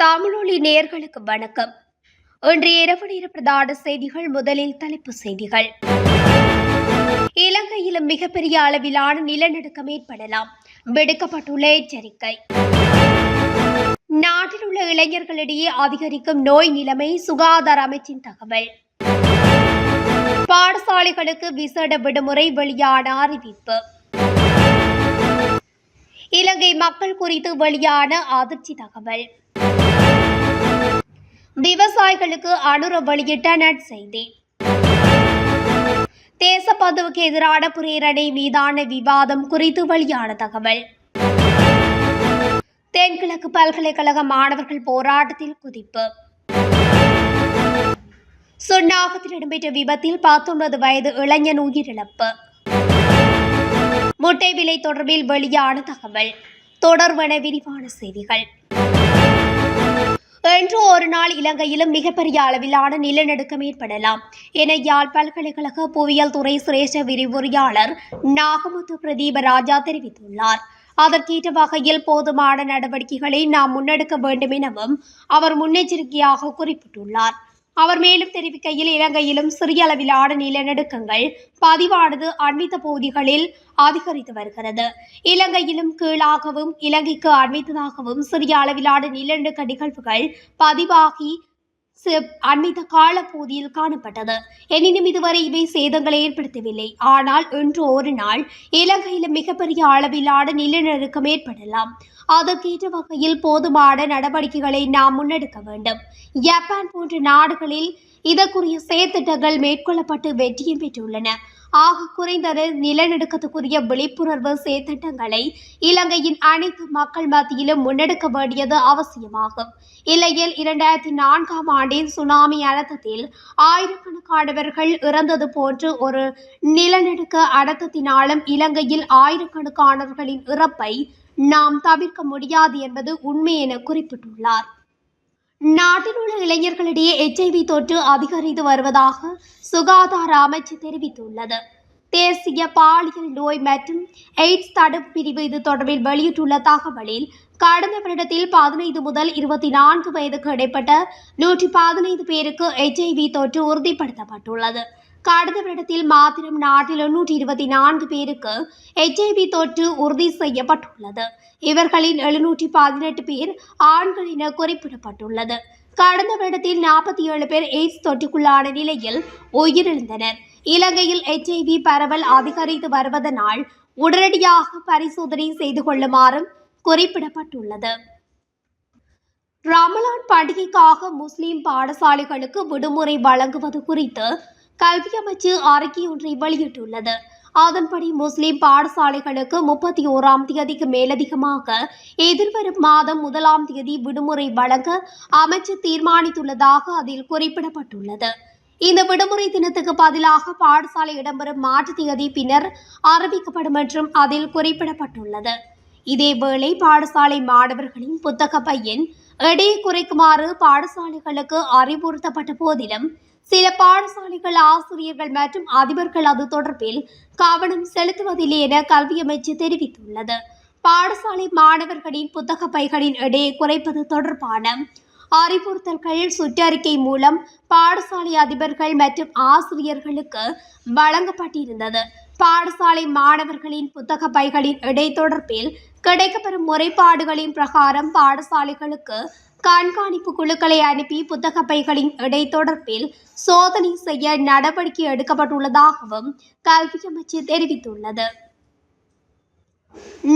தமிழொலி நேயர்களுக்கு வணக்கம். இன்றைய இரவு நேர பிரதான செய்திகள். முதலில் தலைப்புச் செய்திகள். இலங்கையிலும் மிகப்பெரிய அளவிலான நிலநடுக்கம் ஏற்படலாம், விடுக்கப்பட்டுள்ள எச்சரிக்கை. நாட்டில் உள்ள இளைஞர்களிடையே அதிகரிக்கும் நோய் நிலைமை, சுகாதார அமைச்சின் தகவல். பாடசாலைகளுக்கு விசேட விடுமுறை, வெளியான அறிவிப்பு. இலங்கை மக்கள் குறித்து வெளியான அதிர்ச்சி தகவல். விவசாயிகளுக்கு அனுர வெளியிட்ட நற்செய்தி. தேசப்பந்துவுக்கு எதிரான பிரேரணை மீதான விவாதம் குறித்து வெளியான தகவல். தென்கிழக்கு பல்கலைக்கழக மாணவர்கள் போராட்டத்தில் குதிப்பு. சுன்னாகத்தில் இடம்பெற்ற விபத்தில் 19 வயது இளைஞன் உயிரிழப்பு. முட்டை விலை தொடர்பில் வெளியான தகவல். தொடர்வன விரிவான செய்திகள். இன்று ஒரு நாள் இலங்கையிலும் மிகப்பெரிய அளவிலான நிலநடுக்கம் ஏற்படலாம் என யாழ் பல்கலைக்கழக புவியியல் துறை சிரேஷ்ட விரிவுரையாளர் நாகமுத்து பிரதீப ராஜா தெரிவித்துள்ளார். அதற்கேற்ற வகையில் போதுமான நடவடிக்கைகளை நாம் முன்னெடுக்க வேண்டும் எனவும் அவர் முன்னெச்சரிக்கையாக குறிப்பிட்டுள்ளார். அவர் மேலும் தெரிவிக்கையில், இலங்கையிலும் சிறிய அளவிலான நிலநடுக்கங்கள் பதிவானது அண்மித்த பகுதிகளில் அதிகரித்து வருகிறது. இலங்கையிலும் கீழாகவும் இலங்கைக்கு அண்மித்ததாகவும் சிறிய அளவிலான நிலநடுக்க நிகழ்வுகள் பதிவாகி அண்மித்த காலப்பகுதியில் காணப்பட்டது. எனினும் இதுவரை இவை சேதங்களை ஏற்படுத்தவில்லை. ஆனால் இன்று ஒரு நாள் இலங்கையிலும் மிகப்பெரிய அளவிலான நிலநடுக்கம் ஏற்படலாம். அதற்கேற்ற வகையில் போதுமான நடவடிக்கைகளை நாம் முன்னெடுக்க வேண்டும். ஜப்பான் போன்ற நாடுகளில் இதற்குரிய செயற்திட்டங்கள் மேற்கொள்ளப்பட்டு வெற்றியும் பெற்றுள்ளன. ஆக குறைந்தது நிலநடுக்கத்துக்குரிய விழிப்புணர்வு செயற்திட்டங்களை இலங்கையின் அனைத்து மக்கள் மத்தியிலும் முன்னெடுக்க வேண்டியது அவசியமாகும். இல்லையில் 2004ஆம் ஆண்டின் சுனாமி அனர்த்தத்தில் ஆயிரக்கணக்கானவர்கள் இறந்தது போன்று ஒரு நிலநடுக்க அனர்த்தத்தினாலும் இலங்கையில் ஆயிரக்கணக்கானவர்களின் இறப்பை நாம் தவிர்க்க முடியாது என்பது உண்மை என குறிப்பிட்டுள்ளார். நாட்டில் உள்ள இளைஞர்களிடையே HIV தொற்று அதிகரித்து வருவதாக சுகாதார அமைச்சு தெரிவித்துள்ளது. தேசிய பாலியல் நோய் மற்றும் எய்ட்ஸ் தடுப்பு பிரிவு இது தொடர்பில் வெளியிட்டுள்ள தகவலில், கடந்த வருடத்தில் 15 முதல் 24 வயதுக்கு இடைப்பட்ட 115 பேருக்கு HIV தொற்று உறுதிப்படுத்தப்பட்டுள்ளது. கடந்த வருடத்தில் மாத்திரம் நாட்டில் 124 பேருக்கு HIV தொற்று உறுதி செய்யப்பட்டுள்ளது. இவர்களில் 718 பேர் ஆண்கள் என குறிப்பிடப்பட்டுள்ளது. கடந்த வருடத்தில் 47 பேர் எய்ட்ஸ் தொற்றுக்குள்ளான நிலையில் உயிரிழந்தனர். இலங்கையில் HIV பரவல் அதிகரித்து வருவதனால் உடனடியாக பரிசோதனை செய்து கொள்ளுமாறும் குறிப்பிடப்பட்டுள்ளது. ரமலான் பண்டிகைக்காக முஸ்லிம் பாடசாலைகளுக்கு விடுமுறை வழங்குவது குறித்து கல்வி அமைச்சு அறிக்கை ஒன்றை வெளியிட்டுள்ளது. அதன்படி முஸ்லிம் பாடசாலைகளுக்கு 31ஆம் தேதிக்கு மேலதிகமாக எதிர்வரும் மாதம் 1ஆம் தேதி விடுமுறை வழங்க அமைச்சு தீர்மானித்துள்ளதாக அதில் குறிப்பிடப்பட்டுள்ளது. இந்த விடுமுறை தினத்துக்கு பதிலாக பாடசாலை இடம்பெறும் மாற்று தேதி பின்னர் அறிவிக்கப்படும் என்றும் அதில் குறிப்பிடப்பட்டுள்ளது. இதேவேளை பாடசாலை மாணவர்களின் புத்தக பையின் எடையை குறைக்குமாறு பாடசாலைகளுக்கு அறிவுறுத்தப்பட்ட போதிலும் சில பாடசாலைகள் ஆசிரியர்கள் மற்றும் அதிபர்கள் அது தொடர்பில் கவனம் செலுத்துவதில்லை என கல்வி அமைச்சு தெரிவித்துள்ளது. பாடசாலை மாணவர்களின் புத்தக பைகளின் எடையை குறைப்பது தொடர்பான அறிவுறுத்தல்கள் சுற்றறிக்கை மூலம் பாடசாலை அதிபர்கள் மற்றும் ஆசிரியர்களுக்கு வழங்கப்பட்டிருந்தது. பாடசாலை மாணவர்களின் புத்தக பைகளின் எடை தொடர்பில் கிடைக்கப்பெறும் முறைப்பாடுகளின் பிரகாரம் பாடசாலைகளுக்கு கண்காணிப்பு குழுக்களை அனுப்பி புத்தக பைகளின் எடை தொடர்பில் சோதனை செய்ய நடவடிக்கை எடுக்கப்பட்டுள்ளதாகவும் கல்வி அமைச்சு தெரிவித்துள்ளது.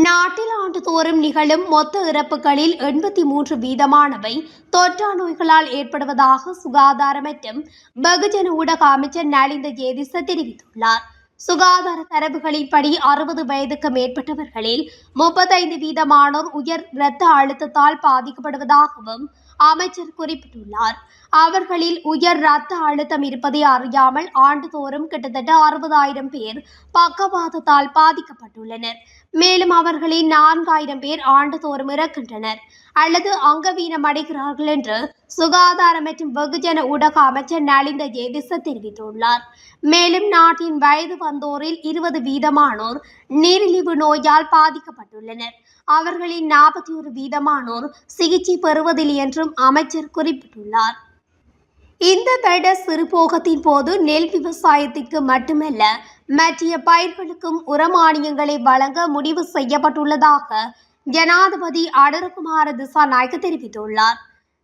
நாட்டில் ஆண்டுதோறும் நிகழும் மொத்த இறப்புகளில் 83% தொற்றா நோய்களால் ஏற்படுவதாக சுகாதார மற்றும் வெகுஜன ஊடக அமைச்சர் நலிந்த ஜேதிச தெரிவித்துள்ளார். சுகாதார தரவுகளின்படி 60 வயதுக்கு மேற்பட்டவர்களில் 35% உயர் இரத்த அழுத்தத்தால் பாதிக்கப்படுவதாகவும் அமைச்சர் குறிப்பிட்டுள்ளார். அவர்களில் உயர் இரத்த அழுத்தம் இருப்பதை அறியாமல் ஆண்டுதோறும் கிட்டத்தட்ட 60,000 பேர் பக்கவாதத்தால் பாதிக்கப்பட்டுள்ளனர். மேலும் அவர்களில் 4,000 பேர் ஆண்டுதோறும் இறக்கின்றனர் அல்லது அங்கவீனம் அடைகிறார்கள் என்று சுகாதார மற்றும் வெகுஜன ஊடக அமைச்சர் நலிந்த ஜேதிச தெரிவித்துள்ளார். மேலும் நாட்டின் வயது வந்தோரில் 20% நீரிழிவு நோயால் பாதிக்கப்பட்டுள்ளனர். அவர்களில் 41% சிகிச்சை பெறுவதில்லை என்றும் அமைச்சர் குறிப்பிட்டுள்ளார். இந்த வருட சிறுபோகத்தின் போது நெல் விவசாயத்திற்கு மட்டுமல்ல மற்ற பயிர்களுக்கும் உரமானியங்களை வழங்க முடிவு செய்யப்பட்டுள்ளதாக ஜனாதிபதி அனுரகுமார திசாநாயக்க தெரிவித்துள்ளார்.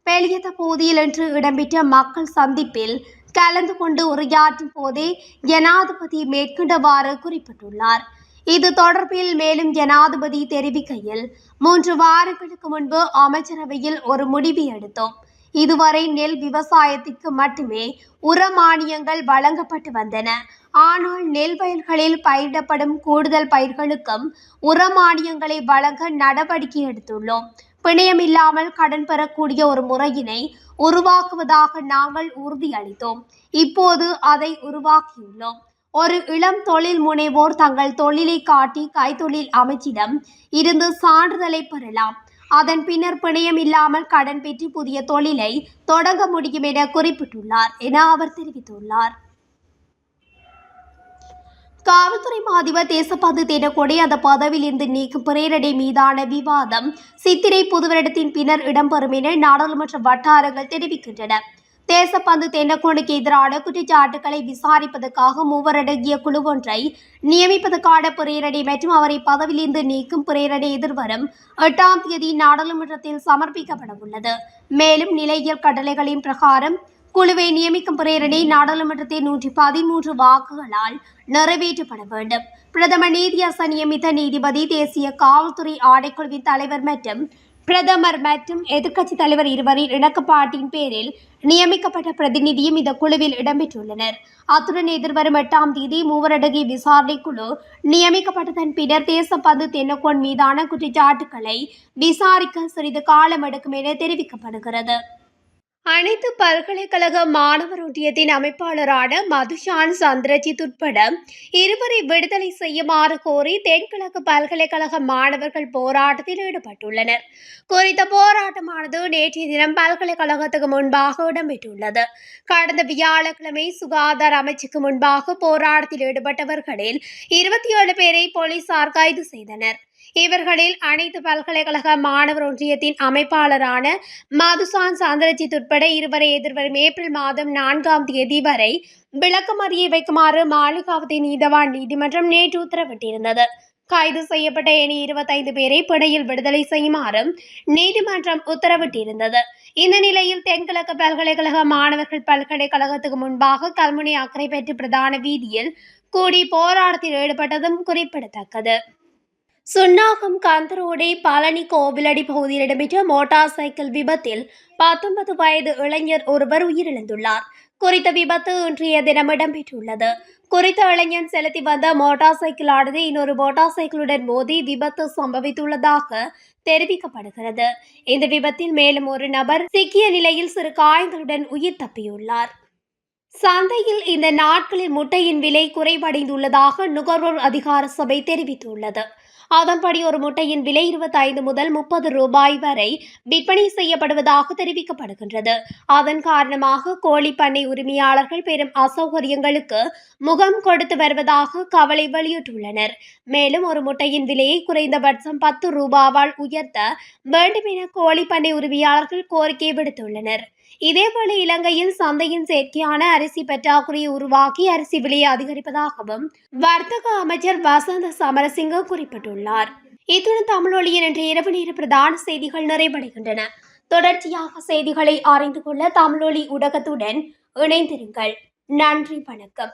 பெலியத பகுதியில் இன்று இடம்பெற்ற மக்கள் சந்திப்பில் கலந்து கொண்டு உரையாற்றும் போதே ஜனாதிபதி மேற்கண்டவாறு குறிப்பிட்டுள்ளார். இது தொடர்பில் மேலும் ஜனாதிபதி தெரிவிக்கையில் 3 வாரங்களுக்கு முன்பு அமைச்சரவையில் ஒரு முடிவு எடுத்தோம். இதுவரை நெல் விவசாயத்திற்கு மட்டுமே உரமானியங்கள் வழங்கப்பட்டு வந்தன. ஆனால் நெல் வயல்களில் பயிரிடப்படும் கூடுதல் பயிர்களுக்கும் உரமானியங்களை வழங்க நடவடிக்கை எடுத்துள்ளோம். பிணையமில்லாமல் கடன் பெறக்கூடிய ஒரு முறையினை உருவாக்குவதாக நாங்கள் உறுதியளித்தோம். இப்போது அதை உருவாக்கியுள்ளோம். ஒரு இளம் தொழில் முனைவோர் தங்கள் தொழிலை காட்டி கைத்தொழில் அமைச்சிடம் இருந்து சான்றிதழை பெறலாம். அதன் பின்னர் பிணையம் இல்லாமல் கடன் பெற்று புதிய தொழிலை தொடங்க முடியும் என குறிப்பிட்டுள்ளார் என அவர் தெரிவித்துள்ளார். காவல்துறை மாதிபர் தேசப்பந்து தென்னக்கோடை அந்த பதவியில் இருந்து நீக்கும் பிரேரணை மீதான விவாதம் சித்திரை புதுவருடத்தின் பின்னர் இடம்பெறும் என நாடாளுமன்ற வட்டாரங்கள் தெரிவிக்கின்றன. தேசப்பந்து தென்னக்கோடைக்கு எதிரான குற்றச்சாட்டுகளை விசாரிப்பதற்காக 3 அடங்கிய குழு ஒன்றை நியமிப்பதற்கான பிரேரணை மற்றும் அவரை பதவியிலிருந்து நீக்கும் பிரேரணை எதிர்வரும் 8ஆம் தேதி நாடாளுமன்றத்தில் சமர்ப்பிக்கப்பட உள்ளது. மேலும் நிலையியல் கட்டளைகளின் பிரகாரம் குழுவை நியமிக்கும் பிரேரணை நாடாளுமன்றத்தில் 113 வாக்குகளால் நிறைவேற்றப்பட வேண்டும். பிரதம நீதியரசர் நியமித்த நீதிபதி, தேசிய காவல்துறை ஆணைக்குழுவின் தலைவர் மற்றும் பிரதமர் மற்றும் எதிர்க்கட்சி தலைவர் இருவரின் இணக்கப்பாட்டின் பேரில் நியமிக்கப்பட்ட பிரதிநிதியும் இந்த குழுவில் இடம்பெற்றுள்ளனர். அத்துடன் எதிர்வரும் 8ஆம் தேதி 3 அடங்கிய விசாரணை குழு நியமிக்கப்பட்டதன் பின்னர் தேசப்பந்து தென்னக்கோன் மீதான குற்றச்சாட்டுகளை விசாரிக்க சிறிது காலம் எடுக்கும் என தெரிவிக்கப்படுகிறது. அனைத்து பல்கலைக்கழக மாணவர் ஒன்றியத்தின் அமைப்பாளரான மதுஷான் சந்திரஜித் உட்பட 2 விடுதலை செய்யுமாறு கோரி தென்கிழக்கு பல்கலைக்கழக மாணவர்கள் போராட்டத்தில் ஈடுபட்டுள்ளனர். குறித்த போராட்டமானது நேற்றைய தினம் பல்கலைக்கழகத்துக்கு முன்பாக இடம்பெற்றுள்ளது. கடந்த வியாழக்கிழமை சுகாதார அமைச்சுக்கு முன்பாக போராட்டத்தில் ஈடுபட்டவர்களில் 27 பேரை போலீசார் கைது செய்தனர். இவர்களில் அனைத்து பல்கலைக்கழக மாணவர் ஒன்றியத்தின் அமைப்பாளரான மதுசான் சந்திரஜித் உட்பட 2 எதிர்வரும் ஏப்ரல் மாதம் 4ஆம் தேதி வரை விளக்கமறியை வைக்குமாறு மாளிகாவதி நீதவான் நீதிமன்றம் நேற்று உத்தரவிட்டிருந்தது. கைது செய்யப்பட்ட ஏனைய 25 பேரை பிணையில் விடுதலை செய்யுமாறும் நீதிமன்றம் உத்தரவிட்டிருந்தது. இந்த நிலையில் தென்கிழக்கு பல்கலைக்கழக மாணவர்கள் பல்கலைக்கழகத்துக்கு முன்பாக கல்முனை அக்கரை பெற்று பிரதான வீதியில் கூடி போராட்டத்தில் ஈடுபட்டதும் குறிப்பிடத்தக்கது. சுன்னாகம் கந்தரோடை பழனி கோவிலடி பகுதியில் இடம்பெற்ற மோட்டார் சைக்கிள் விபத்தில் 19 வயது இளைஞர் ஒருவர் உயிரிழந்துள்ளார். குறித்த விபத்து இன்றைய தினம் இடம்பெற்றுள்ளது. குறித்த இளைஞன் செலுத்தி வந்த மோட்டார் சைக்கிளானது இன்னொரு மோட்டார் சைக்கிளுடன் மோதி விபத்து சம்பவித்துள்ளதாக தெரிவிக்கப்படுகிறது. இந்த விபத்தில் மேலும் ஒரு நபர் சிக்கிய நிலையில் சிறு காயங்களுடன் உயிர் தப்பியுள்ளார். சந்தையில் இந்த நாட்களில் முட்டையின் விலை குறைவடைந்துள்ளதாக நுகர்வோர் அதிகார சபை தெரிவித்துள்ளது. அதன்படி ஒரு முட்டையின் விலை 25 முதல் 30 ரூபாய் வரை விற்பனை செய்யப்படுவதாக தெரிவிக்கப்படுகின்றது. அதன் காரணமாக கோழி பண்ணை உரிமையாளர்கள் பெரும் அசௌகரியங்களுக்கு முகம் கொடுத்து வருவதாக கவலை வெளியிட்டுள்ளனர். மேலும் ஒரு முட்டையின் விலையை குறைந்தபட்சம் 10 ரூபாவால் உயர்த்த வேண்டும் என கோழி பண்ணை உரிமையாளர்கள் கோரிக்கை விடுத்துள்ளனர். இதேபோல இலங்கையில் சந்தையின் செயற்கையான அரிசி பற்றாக்குறையை உருவாக்கி அரிசி விலையை அதிகரிப்பதாகவும் வர்த்தக அமைச்சர் வசந்த சமரசிங்க குறிப்பிட்டுள்ளார். இத்துடன் தமிழொலியின் இன்று இரவு நேர பிரதான செய்திகள் நிறைவடைகின்றன. தொடர்ச்சியாக செய்திகளை அறிந்து கொள்ள தமிழொலி ஊடகத்துடன் இணைந்திருங்கள். நன்றி, வணக்கம்.